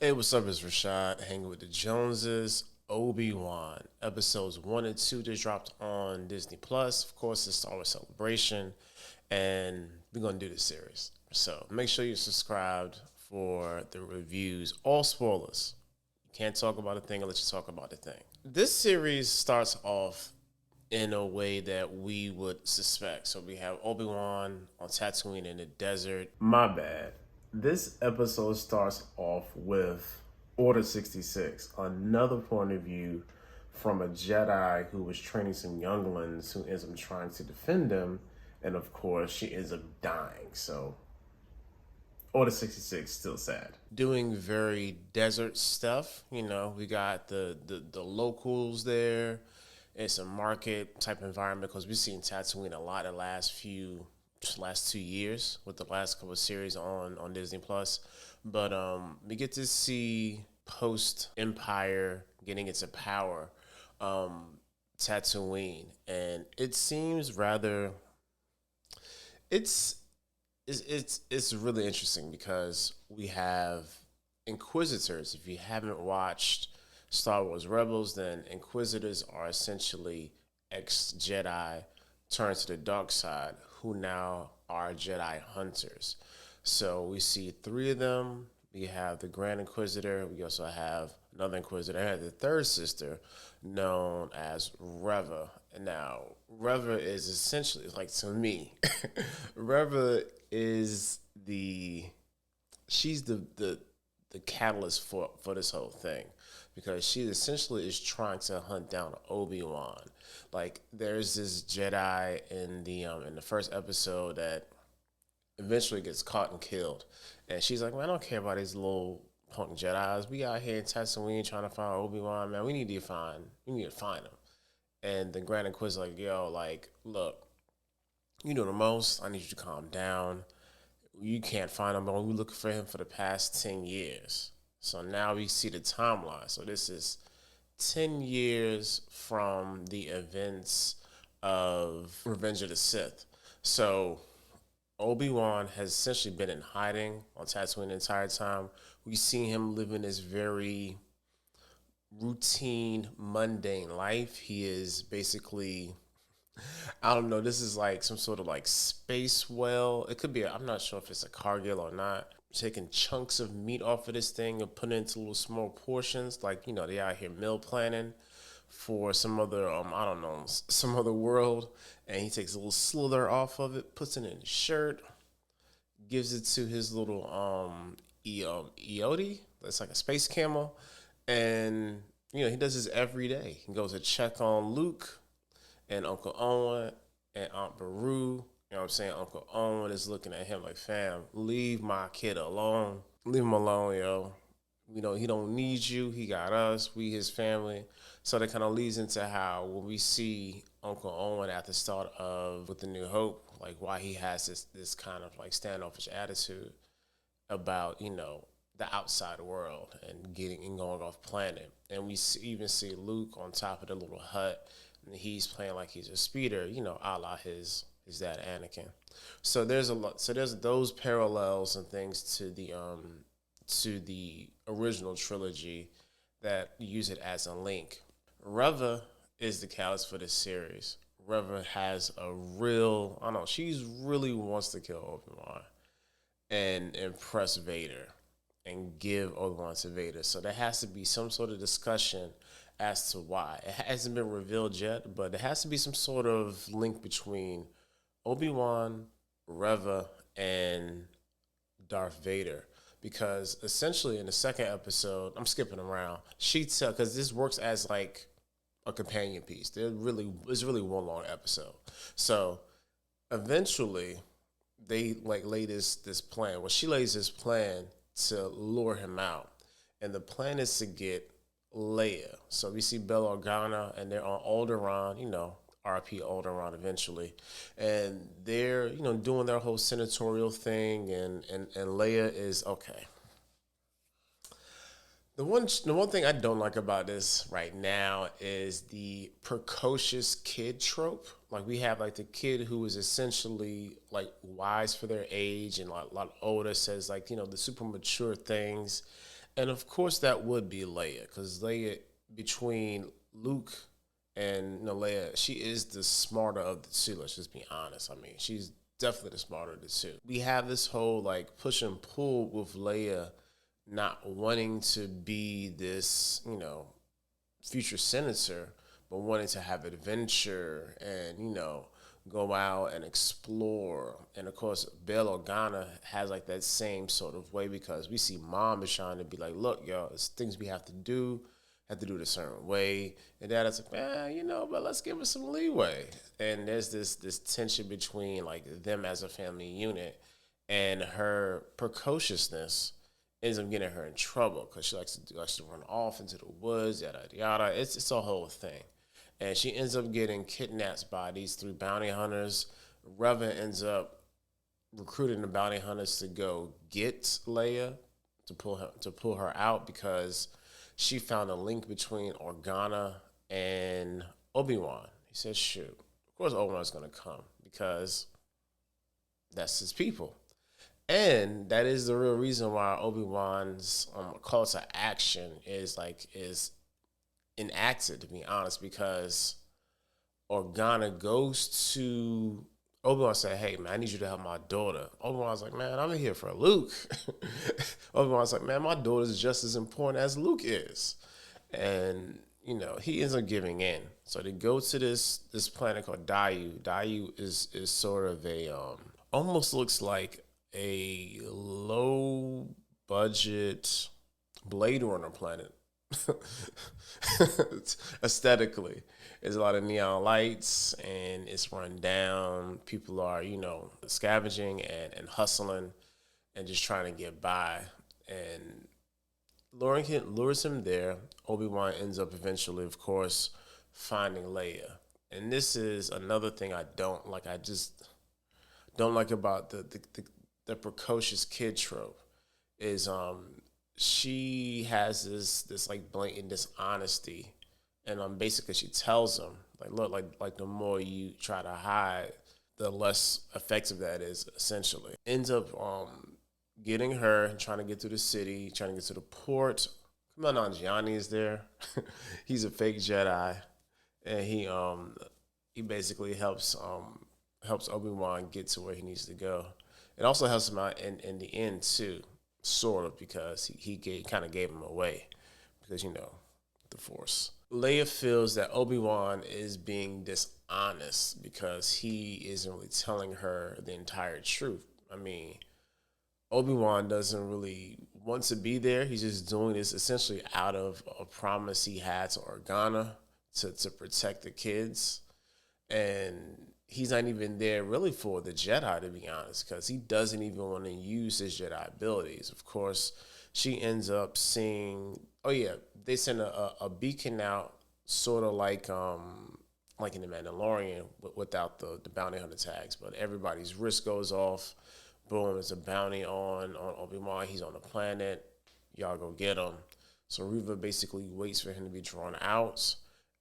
Hey, what's up? It's Rashad hanging with the Joneses. Obi-Wan episodes 1 and 2 just dropped on Disney Plus. Of course, it's Star Wars Celebration, and we're gonna do this series. So make sure you're subscribed for the reviews. All spoilers. You can't talk about a thing unless you talk about the thing. This series starts off in a way that we would suspect. So we have Obi-Wan on Tatooine in the desert. My bad. This episode starts off with Order 66, another point of view from a Jedi who was training some younglings who ends up trying to defend them. And of course, she ends up dying. So Order 66 still sad. Doing very desert stuff. We got the locals there. It's a market type environment because we've seen Tatooine a lot the last 2 years with the last couple of series on Disney Plus. But we get to see post Empire getting into power, Tatooine, and it seems rather it's it's really interesting because we have Inquisitors. If you haven't watched Star Wars Rebels, then Inquisitors are essentially ex Jedi turned to the dark side who now are Jedi hunters. So we see three of them. We have the Grand Inquisitor. We also have another Inquisitor. And the third sister, known as Reva. Now, Reva is essentially like to me. Reva is she's the catalyst for this whole thing because she essentially is trying to hunt down Obi-Wan. Like there's this Jedi in the first episode that eventually gets caught and killed, and she's like, "Man, I don't care about these little punk Jedi's. We out here in Tatooine trying to find Obi-Wan. Man, we need to find him." And the Grand Inquisitor's like, "Yo, like, look, you know the most. I need you to calm down. You can't find him, but we looking for him for the past 10 years. So now we see the timeline. So this is 10 years from the events of Revenge of the Sith. So Obi-Wan has essentially been in hiding on Tatooine the entire time. We see him living this very routine, mundane life. He is basically, I don't know. This is like some sort of like space well. It could be. I'm not sure if it's a Cargill or not. Taking chunks of meat off of this thing and putting it into little small portions. Like they out here meal planning for some other I don't know, some other world. And he takes a little slither off of it, puts it in his shirt, gives it to his little Eoti. That's like a space camel, and he does this every day. He goes to check on Luke and Uncle Owen and Aunt Beru. You know what I'm saying? Uncle Owen is looking at him like, fam, leave my kid alone. Leave him alone, yo. He don't need you. He got us. We his family. So that kind of leads into how when we see Uncle Owen at the start of With the New Hope, like why he has this kind of like standoffish attitude about the outside world and getting and going off planet. And even see Luke on top of the little hut, and he's playing like he's a speeder, a la his dad Anakin. So there's a lot. So there's those parallels and things to the original trilogy that use it as a link. Reva is the catalyst for this series. Reva has a real, I don't know, she's really wants to kill Obi-Wan and impress Vader and give Obi-Wan to Vader. So there has to be some sort of discussion as to why. It hasn't been revealed yet, but there has to be some sort of link between Obi-Wan, Reva, and Darth Vader. Because essentially in the second episode, I'm skipping around, because this works as like a companion piece. It's really one long episode. So eventually they like lay this plan. Well, she lays this plan to lure him out, and the plan is to get Leia. So we see Bella Organa, and they're on Alderaan. RP Alderaan eventually, and they're doing their whole senatorial thing, and Leia is okay. The one thing I don't like about this right now is the precocious kid trope. Like we have like the kid who is essentially like wise for their age and like a lot older, says like the super mature things, And of course, that would be Leia, because Leia, between Luke and Leia, she is the smarter of the two. Let's just be honest. I mean, she's definitely the smarter of the two. We have this whole like push and pull with Leia not wanting to be this, future senator, but wanting to have adventure and, go out and explore. And of course, Bail Organa has like that same sort of way, because we see Mom is trying to be like, look, y'all, it's things we have to do it a certain way. And Dad is like, but let's give it some leeway. And there's this tension between like them as a family unit, and her precociousness ends up getting her in trouble, because she likes to run off into the woods, yada yada. It's a whole thing. And she ends up getting kidnapped by these three bounty hunters. Revan ends up recruiting the bounty hunters to go get Leia, to pull her out, because she found a link between Organa and Obi-Wan. He says, shoot, of course Obi-Wan's going to come, because that's his people. And that is the real reason why Obi-Wan's call to action is enacted, to be honest, because Organa goes to Obi-Wan and say, hey, man, I need you to help my daughter. Obi-Wan's like, man, I'm here for Luke. Obi-Wan's like, man, my daughter's just as important as Luke is. And, he ends up giving in. So they go to this planet called Dayu. Dayu is sort of a, almost looks like a low budget Blade Runner planet. Aesthetically, there's a lot of neon lights and it's run down. People are, scavenging and hustling and just trying to get by. And lures him there. Obi-Wan ends up eventually, of course, finding Leia. And this is another thing I don't like. I just don't like about the precocious kid trope is she has this like blatant dishonesty, and basically she tells him like, look, like the more you try to hide, the less effective that is. Essentially, ends up getting her and trying to get through the city, trying to get to the port. Commander Gianni is there. He's a fake Jedi, and he basically helps Obi-Wan get to where he needs to go. It also helps him out in the end too, sort of, because he kind of gave him away, because the Force. Leia feels that Obi-Wan is being dishonest because he isn't really telling her the entire truth. I mean, Obi-Wan doesn't really want to be there. He's just doing this essentially out of a promise he had to Organa to protect the kids. And he's not even there really for the Jedi, to be honest, because he doesn't even want to use his Jedi abilities. Of course, she ends up seeing, they send a beacon out, sort of like in The Mandalorian, without the bounty hunter tags, but everybody's wrist goes off. Boom, there's a bounty on Obi-Wan. He's on the planet. Y'all go get him. So Reva basically waits for him to be drawn out,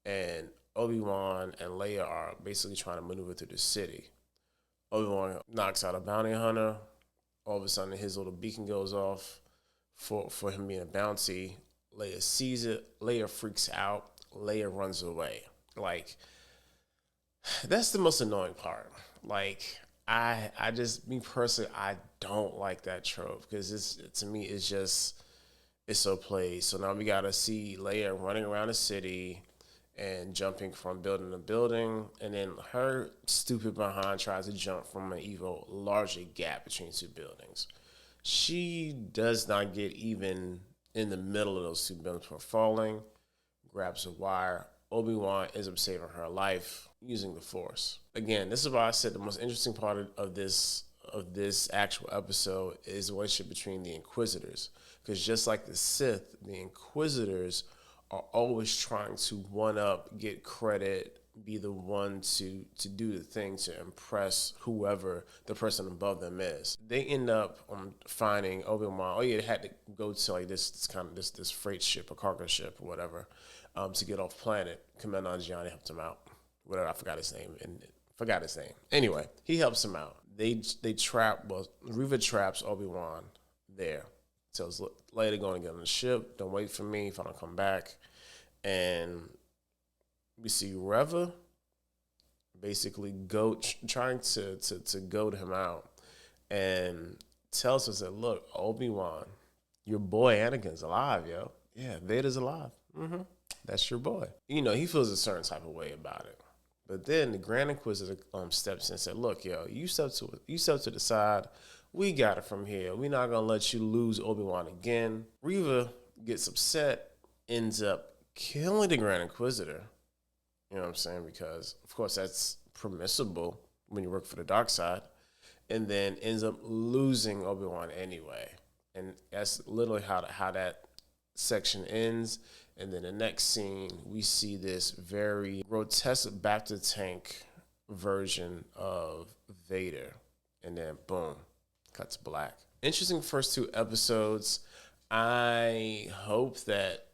and Obi-Wan and Leia are basically trying to maneuver through the city. Obi-Wan knocks out a bounty hunter. All of a sudden, his little beacon goes off for him being a bounty. Leia sees it. Leia freaks out. Leia runs away. Like, that's the most annoying part. Like, I just, me personally, I don't like that trope, because to me, it's so played. So now we got to see Leia running around the city and jumping from building to building, and then her stupid behind tries to jump from an even larger gap between two buildings. She does not get even in the middle of those two buildings before falling, grabs a wire. Obi-Wan ends up saving her life using the Force. Again, this is why I said the most interesting part of this actual episode is the relationship between the Inquisitors. Because just like the Sith, the Inquisitors are always trying to one-up, get credit, be the one to do the thing to impress whoever the person above them is. They end up finding Obi-Wan. They had to go to like this freight ship, a cargo ship or whatever, to get off planet. Commander Gianni helped him out. Whatever, I forgot his name. Anyway, he helps him out. Reva traps Obi-Wan there Tells Leia to go and get on the ship. Don't wait for me if I don't come back. And we see Reva basically trying to goad him out, and tells us that, look, Obi-Wan, your boy Anakin's alive, yo. Yeah, Vader's alive. That's your boy. You know, he feels a certain type of way about it. But then the Grand Inquisitor steps in and said, look, yo, you step to the side. We got it from here. We're not going to let you lose Obi-Wan again. Reva gets upset, ends up killing the Grand Inquisitor. You know what I'm saying? Because, of course, that's permissible when you work for the dark side. And then ends up losing Obi-Wan anyway. And that's literally how that section ends. And then the next scene, we see this very grotesque back-to-tank version of Vader. And then, boom, cuts black. Interesting first 2 episodes. I hope that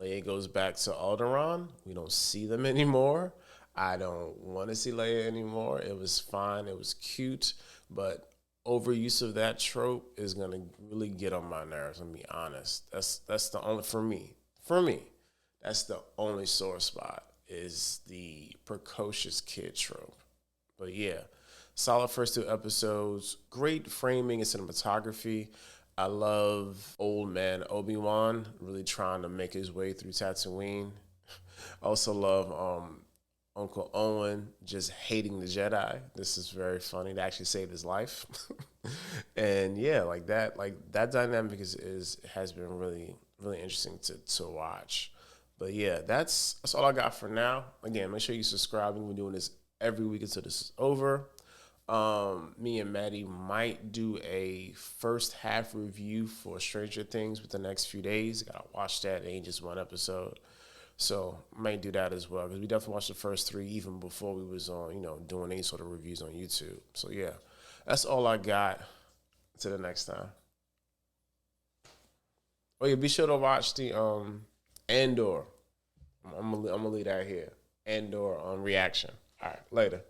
Leia goes back to Alderaan. We don't see them anymore. I don't want to see Leia anymore. It was fine. It was cute. But overuse of that trope is going to really get on my nerves, I'm going to be honest. That's the only, for me, that's the only sore spot, is the precocious kid trope. But yeah, solid first 2 episodes. Great framing and cinematography. I love old man Obi-Wan really trying to make his way through Tatooine. I also love Uncle Owen just hating the Jedi. This is very funny. They actually saved his life. And yeah, like that dynamic has been really, really interesting to watch. But yeah, that's all I got for now. Again, make sure you subscribe. We're doing this every week until this is over. Me and Maddie might do a first half review for Stranger Things with the next few days. Gotta watch that. It ain't just one episode. So might do that as well, because we definitely watched the first 3 even before we was on, doing any sort of reviews on YouTube. So yeah, that's all I got. Until the next time. Oh yeah, be sure to watch the Andor. I'm gonna leave that here. Andor on reaction. All right, later.